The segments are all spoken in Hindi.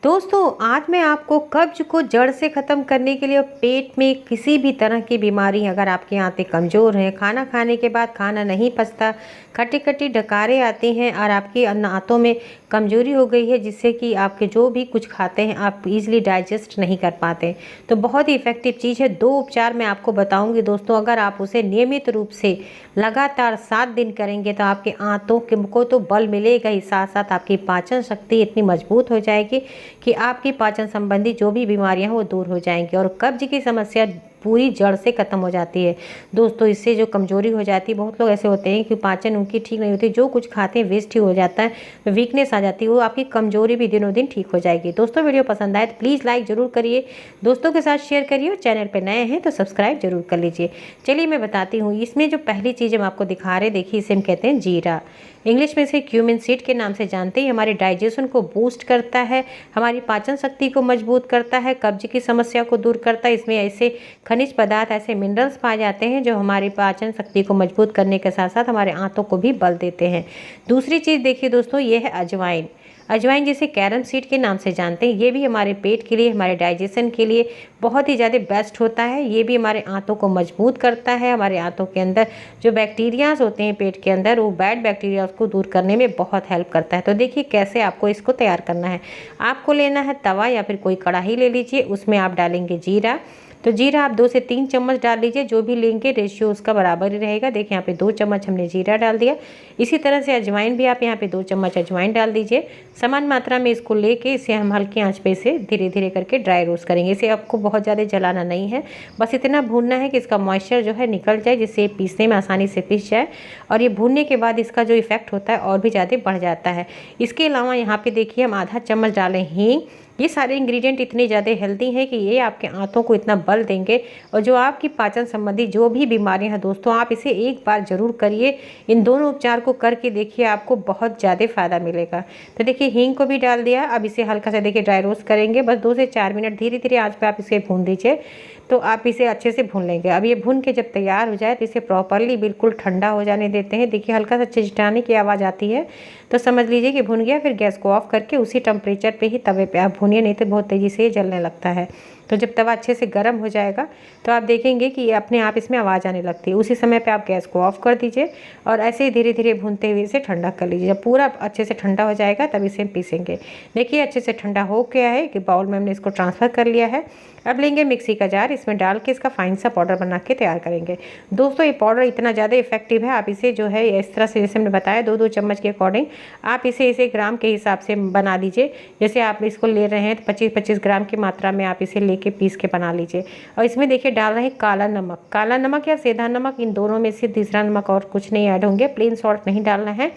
दोस्तों आज मैं आपको कब्ज को जड़ से ख़त्म करने के लिए और पेट में किसी भी तरह की बीमारी, अगर आपकी आंतें कमज़ोर हैं, खाना खाने के बाद खाना नहीं पचता, खट्टी खट्टी डकारें आती हैं और आपकी आंतों में कमज़ोरी हो गई है जिससे कि आपके जो भी कुछ खाते हैं आप इजीली डाइजेस्ट नहीं कर पाते, तो बहुत ही इफ़ेक्टिव चीज़ है। 2 उपचार मैं आपको बताऊंगी दोस्तों, अगर आप उसे नियमित रूप से लगातार 7 दिन करेंगे तो आपके आंतों को तो बल मिलेगा ही, साथ साथ आपकी पाचन शक्ति इतनी मजबूत हो जाएगी कि आपकी पाचन संबंधी जो भी बीमारियां हैं वो दूर हो जाएंगी और कब्ज की समस्या पूरी जड़ से ख़त्म हो जाती है। दोस्तों इससे जो कमज़ोरी हो जाती है, बहुत लोग ऐसे होते हैं कि पाचन उनकी ठीक नहीं होती, जो कुछ खाते हैं वेस्ट ही हो जाता है, वीकनेस आ जाती है, वो आपकी कमज़ोरी भी दिनों दिन ठीक हो जाएगी। दोस्तों वीडियो पसंद आए तो प्लीज़ लाइक ज़रूर करिए, दोस्तों के साथ शेयर करिए और चैनल पर नए हैं तो सब्सक्राइब जरूर कर लीजिए। चलिए मैं बताती हूँ, इसमें जो पहली चीज़ हम आपको दिखा रहे, देखिए इसे हम कहते हैं जीरा। इंग्लिश में इसे क्यूमिन सीड के नाम से जानते हैं। हमारे डाइजेशन को बूस्ट करता है, हमारी पाचन शक्ति को मजबूत करता है, कब्ज की समस्या को दूर करता है। इसमें ऐसे खनिज पदार्थ, ऐसे मिनरल्स पाए जाते हैं जो हमारी पाचन शक्ति को मजबूत करने के साथ साथ हमारे आंतों को भी बल देते हैं। दूसरी चीज़ देखिए दोस्तों, ये है अजवाइन। अजवाइन जिसे कैरम सीड के नाम से जानते हैं, ये भी हमारे पेट के लिए, हमारे डाइजेशन के लिए बहुत ही ज़्यादा बेस्ट होता है। ये भी हमारे आंतों को मजबूत करता है, हमारे आंतों के अंदर जो बैक्टीरियाज होते हैं पेट के अंदर, वो बैड बैक्टीरिया को दूर करने में बहुत हेल्प करता है। तो देखिए कैसे आपको इसको तैयार करना है। आपको लेना है तवा या फिर कोई कढ़ाई ले लीजिए, उसमें आप डालेंगे जीरा। तो जीरा आप 2 से 3 चम्मच डाल लीजिए, जो भी लेंगे रेशियो उसका बराबर ही रहेगा। देखिए यहाँ पे 2 चम्मच हमने जीरा डाल दिया। इसी तरह से अजवाइन भी आप यहाँ पे 2 चम्मच अजवाइन डाल दीजिए। समान मात्रा में इसको लेके इसे हम हल्की आंच पे इसे धीरे धीरे करके ड्राई रोस्ट करेंगे। इसे आपको बहुत ज़्यादा जलाना नहीं है, बस इतना भूनना है कि इसका मॉइस्चर जो है निकल जाए, जिससे पीसने में आसानी से पीस जाए। और ये भूनने के बाद इसका जो इफेक्ट होता है और भी ज़्यादा बढ़ जाता है। इसके अलावा यहाँ पे देखिए हम आधा चम्मच डालें हींग। ये सारे इंग्रेडिएंट इतने ज़्यादा हेल्दी हैं कि ये आपके आंतों को इतना बल देंगे, और जो आपकी पाचन संबंधी जो भी बीमारियां हैं दोस्तों, आप इसे एक बार ज़रूर करिए। इन दोनों उपचार को करके देखिए, आपको बहुत ज़्यादा फ़ायदा मिलेगा। तो देखिए हींग को भी डाल दिया। अब इसे हल्का सा देखिए ड्राई रोस्ट करेंगे, बस 2 से 4 मिनट धीरे धीरे आंच पे आप इसे भून दीजिए। तो आप इसे अच्छे से भून लेंगे। अब ये भून के जब तैयार हो जाए तो इसे प्रॉपरली बिल्कुल ठंडा हो जाने देते हैं। देखिए हल्का सा चिटचिटाने की आवाज़ आती है तो समझ लीजिए कि भुन गया। फिर गैस को ऑफ करके उसी टेम्परेचर पे ही तवे पे आप भूनिए, नहीं तो बहुत तेज़ी से ये जलने लगता है। तो जब तवा अच्छे से गर्म हो जाएगा तो आप देखेंगे कि अपने आप इसमें आवाज़ आने लगती है। उसी समय पे आप गैस को ऑफ कर दीजिए और ऐसे ही धीरे धीरे भूनते हुए इसे ठंडा कर लीजिए। जब पूरा अच्छे से ठंडा हो जाएगा तब इसे हम पीसेंगे। देखिए अच्छे से ठंडा हो गया है कि बाउल में हमने इसको ट्रांसफ़र कर लिया है। अब लेंगे मिक्सी का जार, इसमें डाल के इसका फाइन सा पाउडर बना के तैयार करेंगे। दोस्तों ये पाउडर इतना ज़्यादा इफेक्टिव है, आप इसे जो है इस तरह से जैसे हमने बताया 2-2 चम्मच के अकॉर्डिंग आप इसे ग्राम के हिसाब से बना लीजिए। जैसे आप इसको ले रहे हैं तो 25-25 ग्राम की मात्रा में आप इसे लेके पीस के बना लीजिए। और इसमें देखिए डाल रहे हैं काला नमक। काला नमक या सेंधा नमक, इन दोनों में से तीसरा नमक और कुछ नहीं ऐड होंगे। प्लेन सॉल्ट नहीं डालना है।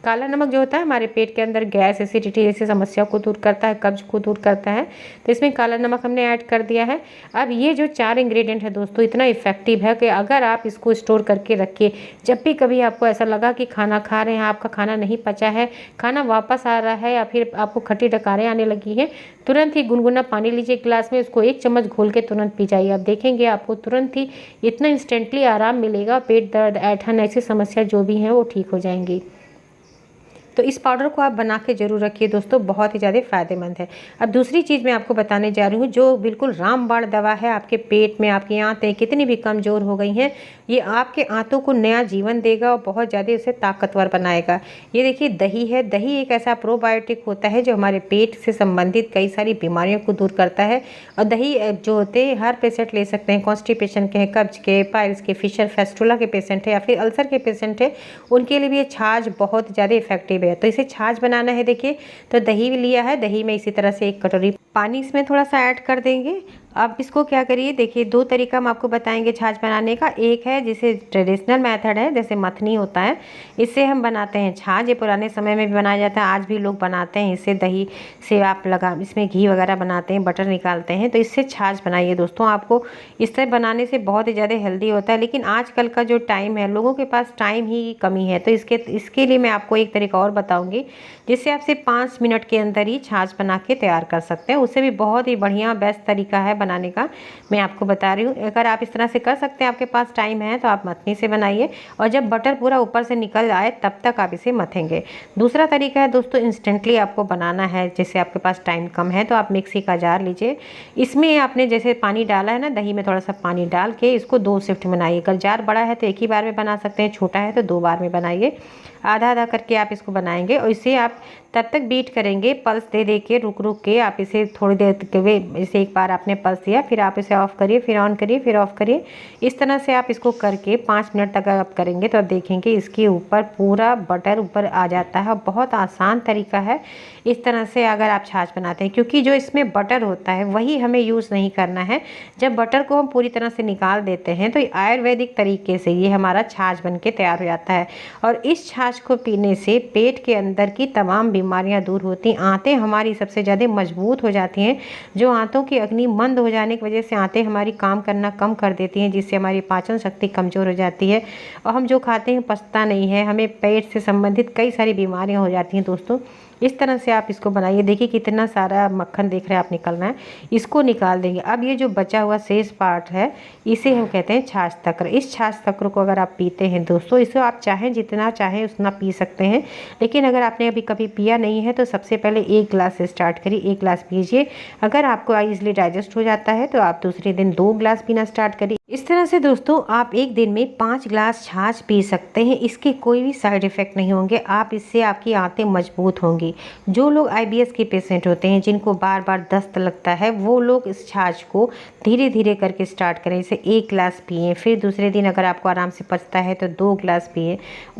काला नमक जो होता है हमारे पेट के अंदर गैस, एसिडिटी जैसी समस्या को दूर करता है, कब्ज को दूर करता है, तो इसमें काला नमक हमने ऐड कर दिया है। अब ये जो 4 इंग्रेडिएंट है दोस्तों इतना इफेक्टिव है कि अगर आप इसको स्टोर करके रखिए, जब भी कभी आपको ऐसा लगा कि खाना खा रहे हैं, आपका खाना नहीं पचा है, खाना वापस आ रहा है या फिर आपको खट्टी डकारें आने लगी हैं, तुरंत ही गुनगुना पानी लीजिए एक गिलास में, उसको 1 चम्मच घोल के तुरंत पी जाइए। आप देखेंगे आपको तुरंत ही इतना इंस्टेंटली आराम मिलेगा। पेट दर्द, ऐंठन ऐसी समस्या जो भी हैं वो ठीक हो जाएंगी। तो इस पाउडर को आप बना के ज़रूर रखिए दोस्तों, बहुत ही ज़्यादा फ़ायदेमंद है। अब दूसरी चीज़ मैं आपको बताने जा रही हूँ जो बिल्कुल रामबाण दवा है। आपके पेट में आपकी आंतें कितनी भी कमज़ोर हो गई हैं, ये आपके आंतों को नया जीवन देगा और बहुत ज़्यादा उसे ताकतवर बनाएगा। ये देखिए दही है। दही एक ऐसा प्रोबायोटिक होता है जो हमारे पेट से संबंधित कई सारी बीमारियों को दूर करता है। और दही जो होते हैं हर पेशेंट ले सकते हैं, कॉन्स्टिपेशन के हैं, कब्ज के, पाइल्स के, फिशर फेस्टुला के पेशेंट है या फिर अल्सर के पेशेंट है, उनके लिए भी ये छाछ बहुत ज़्यादा इफेक्टिव है। तो इसे छाछ बनाना है। देखिए तो दही भी लिया है, दही में इसी तरह से 1 कटोरी पानी इसमें थोड़ा सा ऐड कर देंगे। अब इसको क्या करिए, देखिए 2 तरीका हम आपको बताएंगे छाछ बनाने का। एक है जिसे ट्रेडिशनल मेथड है, जैसे मथनी होता है, इससे हम बनाते हैं छाछ। ये पुराने समय में भी बनाया जाता है, आज भी लोग बनाते हैं। इससे दही से आप इसमें घी वगैरह बनाते हैं, बटर निकालते हैं, तो इससे छाछ बनाइए दोस्तों। आपको इस तरह बनाने से बहुत ही ज़्यादा हेल्दी होता है। लेकिन आजकल का जो टाइम है, लोगों के पास टाइम ही कमी है, तो इसके लिए मैं आपको एक तरीका और बताऊँगी जिससे आप सिर्फ 5 मिनट के अंदर ही छाछ बना के तैयार कर सकते हैं। उससे भी बहुत ही बढ़िया बेस्ट तरीका है बनाने का मैं आपको बता रही हूँ। अगर आप इस तरह से कर सकते हैं, आपके पास टाइम है, तो आप मथनी से बनाइए और जब बटर पूरा ऊपर से निकल आए तब तक आप इसे मथेंगे। दूसरा तरीका है दोस्तों, इंस्टेंटली आपको बनाना है, जैसे आपके पास टाइम कम है तो आप मिक्सी का जार लीजिए। इसमें आपने जैसे पानी डाला है ना, दही में थोड़ा सा पानी डाल के इसको 2 शिफ्ट में बनाइए। अगर जार बड़ा है तो एक ही बार में बना सकते हैं, छोटा है तो 2 बार में बनाइए। आधा आधा करके आप इसको बनाएंगे और इसे आप तब तक बीट करेंगे, पल्स दे दे के, रुक रुक के। आप इसे थोड़ी देर के वे इसे एक बार आपने पल्स दिया, फिर आप इसे ऑफ़ करिए, फिर ऑन करिए, फिर ऑफ़ करिए। इस तरह से आप इसको करके 5 मिनट तक आप करेंगे तो आप देखेंगे इसके ऊपर पूरा बटर ऊपर आ जाता है। बहुत आसान तरीका है। इस तरह से अगर आप छाछ बनाते हैं, क्योंकि जो इसमें बटर होता है वही हमें यूज़ नहीं करना है। जब बटर को हम पूरी तरह से निकाल देते हैं तो आयुर्वेदिक तरीके से ये हमारा छाछ बन के तैयार हो जाता है। और इस छाछ को पीने से पेट के अंदर की तमाम बीमारियां दूर होती हैं। आंतें हमारी सबसे ज़्यादा मजबूत हो जाती हैं। जो आंतों की अग्नि मंद हो जाने की वजह से आंतें हमारी काम करना कम कर देती हैं, जिससे हमारी पाचन शक्ति कमज़ोर हो जाती है और हम जो खाते हैं पचता नहीं है, हमें पेट से संबंधित कई सारी बीमारियां हो जाती हैं दोस्तों। इस तरह से आप इसको बनाइए। देखिए कितना सारा मक्खन देख रहे हैं आप निकलना है, इसको निकाल देंगे। अब ये जो बचा हुआ शेष पार्ट है इसे हम कहते हैं छाछ तक्र। इस छाछ तक्र को अगर आप पीते हैं दोस्तों, इसे आप चाहें जितना चाहें उतना पी सकते हैं, लेकिन अगर आपने अभी कभी पिया नहीं है तो सबसे पहले 1 गिलास से स्टार्ट करिए। 1 गिलास पीजिए। अगर आपको ईजिली डाइजेस्ट हो जाता है तो आप दूसरे दिन 2 गिलास पीना स्टार्ट करिए। इस तरह से दोस्तों आप एक दिन में 5 गिलास छाछ पी सकते हैं। इसके कोई भी साइड इफ़ेक्ट नहीं होंगे। आप इससे आपकी आंतें मजबूत होंगी। जो लोग IBS के पेशेंट होते हैं, जिनको बार बार दस्त लगता है, वो लोग इस छाछ को धीरे धीरे करके स्टार्ट करें। इसे 1 गिलास पिएं, फिर दूसरे दिन अगर आपको आराम से पचता है तो 2 गिलास पिएं,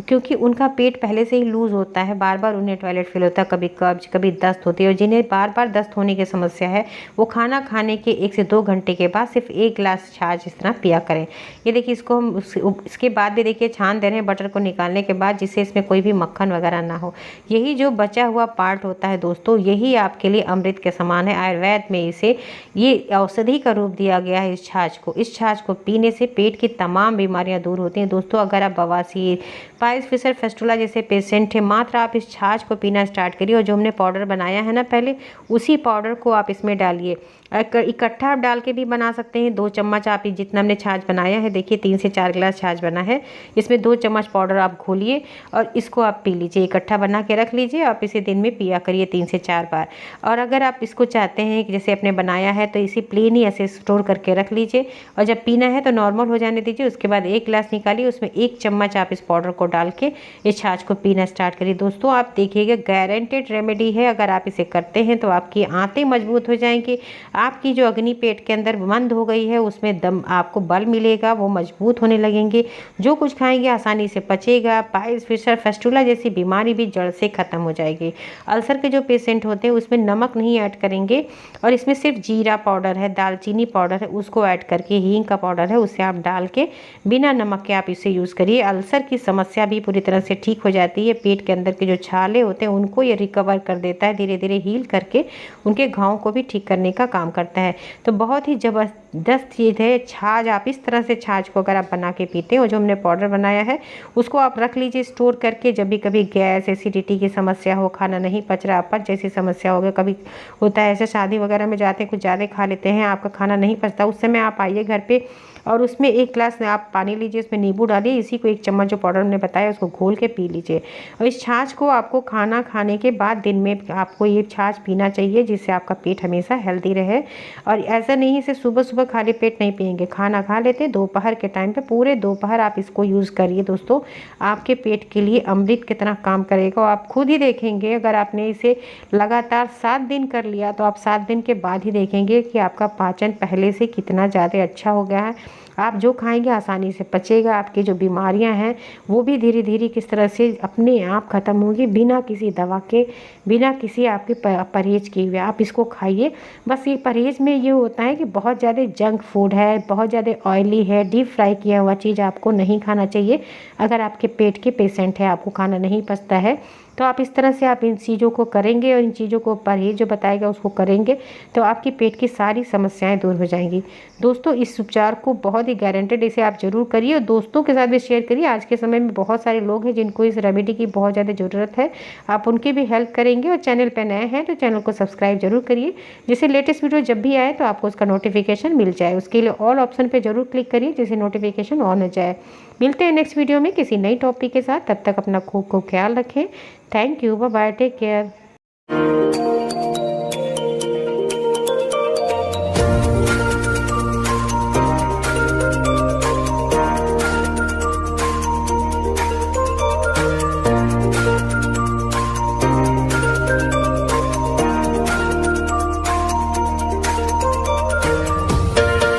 क्योंकि उनका पेट पहले से ही लूज़ होता है, बार बार उन्हें टॉयलेट फील होता है, कभी कब्ज कभी दस्त होती है। और जिन्हें बार बार दस्त होने की समस्या है वो खाना खाने के 1 से 2 घंटे के बाद सिर्फ 1 गिलास छाछ इस तरह पिया करें। ये देखिए इसको हम इसके बाद भी देखिए छान दे रहे हैं बटर को निकालने के बाद, जिससे इसमें कोई भी मक्खन वगैरह ना हो। यही जो बचा हुआ पार्ट होता है दोस्तों, यही आपके लिए अमृत के समान है। आयुर्वेद में इसे ये औषधि का रूप दिया गया है। इस छाछ को, इस छाछ को पीने से पेट की तमाम बीमारियां दूर होती हैं दोस्तों। अगर आप बवासीर, पाइल्स, फिशर, फेस्टुला जैसे पेशेंट हैं, मात्र आप इस छाछ को पीना स्टार्ट करिए और जो हमने पाउडर बनाया है ना पहले, उसी पाउडर को आप इसमें डालिए। इकट्ठा आप डाल के भी बना सकते हैं। 2 चम्मच आप जितना हमने छाछ बनाया है, देखिए 3 से 4 गिलास छाछ बना है, इसमें 2 चम्मच पाउडर आप घोलिए और इसको आप पी लीजिए। इकट्ठा बना के रख लीजिए, आप इसे दिन में पिया करिए 3 से 4 बार। और अगर आप इसको चाहते हैं कि जैसे आपने बनाया है तो इसे प्लेन ही ऐसे स्टोर करके रख लीजिए और जब पीना है तो नॉर्मल हो जाने दीजिए। उसके बाद 1 गिलास निकालिए, उसमें 1 चम्मच आप इस पाउडर को डाल के इस छाछ को पीना स्टार्ट करिए। दोस्तों आप देखिएगा, गारंटेड रेमेडी है। अगर आप इसे करते हैं तो आपकी आंतें मजबूत हो जाएंगी, आपकी जो अग्नि पेट के अंदर बंद हो गई है उसमें दम आपको बल मिलेगा, वो मजबूत होने लगेंगे। जो कुछ खाएंगे आसानी से पचेगा। पाइल्स, फिशर, फेस्टुला जैसी बीमारी भी जड़ से ख़त्म हो जाएगी। अल्सर के जो पेशेंट होते हैं उसमें नमक नहीं ऐड करेंगे और इसमें सिर्फ जीरा पाउडर है, दालचीनी पाउडर है, उसको ऐड करके, हींग का पाउडर है उसे आप डाल के बिना नमक के आप इसे यूज़ करिए। अल्सर की समस्या भी पूरी तरह से ठीक हो जाती है। पेट के अंदर के जो छाले होते हैं उनको ये रिकवर कर देता है, धीरे धीरे हील करके उनके घाव को भी ठीक करने का काम करता है। तो बहुत ही ज़बरदस्त चीज़ है छाछ। आप इस तरह से छाछ को अगर आप बना के पीते हैं और जो हमने पाउडर बनाया है उसको आप रख लीजिए स्टोर करके। जब भी कभी गैस, एसिडिटी की समस्या हो, खाना नहीं पच रहा, अपच जैसी समस्या हो गई, कभी होता है ऐसे शादी वगैरह में जाते हैं कुछ ज़्यादा खा लेते हैं, आपका खाना नहीं पचता, उस समय आप आइए घर पे और उसमें 1 गिलास आप पानी लीजिए, उसमें नींबू डालिए, इसी को 1 चम्मच जो पाउडर हमने बताया उसको घोल के पी लीजिए। और इस छाछ को आपको खाना खाने के बाद दिन में आपको ये छाछ पीना चाहिए, जिससे आपका पेट हमेशा हेल्दी रहे। और ऐसा नहीं इसे सुबह सुबह खाली पेट नहीं पिएंगे, खाना खा लेते दोपहर के टाइम पे, पूरे दोपहर आप इसको यूज़ करिए दोस्तों। आपके पेट के लिए अमृत कितना काम करेगा आप खुद ही देखेंगे। अगर आपने इसे लगातार 7 दिन कर लिया तो आप 7 दिन के बाद ही देखेंगे कि आपका पाचन पहले से कितना ज़्यादा अच्छा हो गया है। आप जो खाएंगे आसानी से पचेगा, आपकी जो बीमारियां हैं वो भी धीरे धीरे किस तरह से अपने आप ख़त्म होंगी, बिना किसी दवा के, बिना किसी आपके परहेज किए हुए। आप इसको खाइए। बस ये परहेज में ये होता है कि बहुत ज़्यादा जंक फूड है, बहुत ज़्यादा ऑयली है, डीप फ्राई किया हुआ चीज़ आपको नहीं खाना चाहिए। अगर आपके पेट के पेशेंट है, आपको खाना नहीं पचता है तो आप इस तरह से आप इन चीज़ों को करेंगे और इन चीज़ों को परहेज जो बताएगा उसको करेंगे तो आपकी पेट की सारी समस्याएं दूर हो जाएंगी। दोस्तों इस उपचार को बहुत ही गारंटेड इसे आप जरूर करिए और दोस्तों के साथ भी शेयर करिए। आज के समय में बहुत सारे लोग हैं जिनको इस रेमेडी की बहुत ज़्यादा ज़रूरत है, आप उनकी भी हेल्प करेंगे। और चैनल पर नए हैं तो चैनल को सब्सक्राइब जरूर करिए, जिससे लेटेस्ट वीडियो जब भी आए तो आपको उसका नोटिफिकेशन मिल जाए। उसके लिए ऑल ऑप्शन पर जरूर क्लिक करिए जिससे नोटिफिकेशन ऑन हो जाए। मिलते हैं नेक्स्ट वीडियो में किसी नई टॉपिक के साथ, तब तक अपना खूब खूब ख्याल रखें। Thank you, bye bye, take care.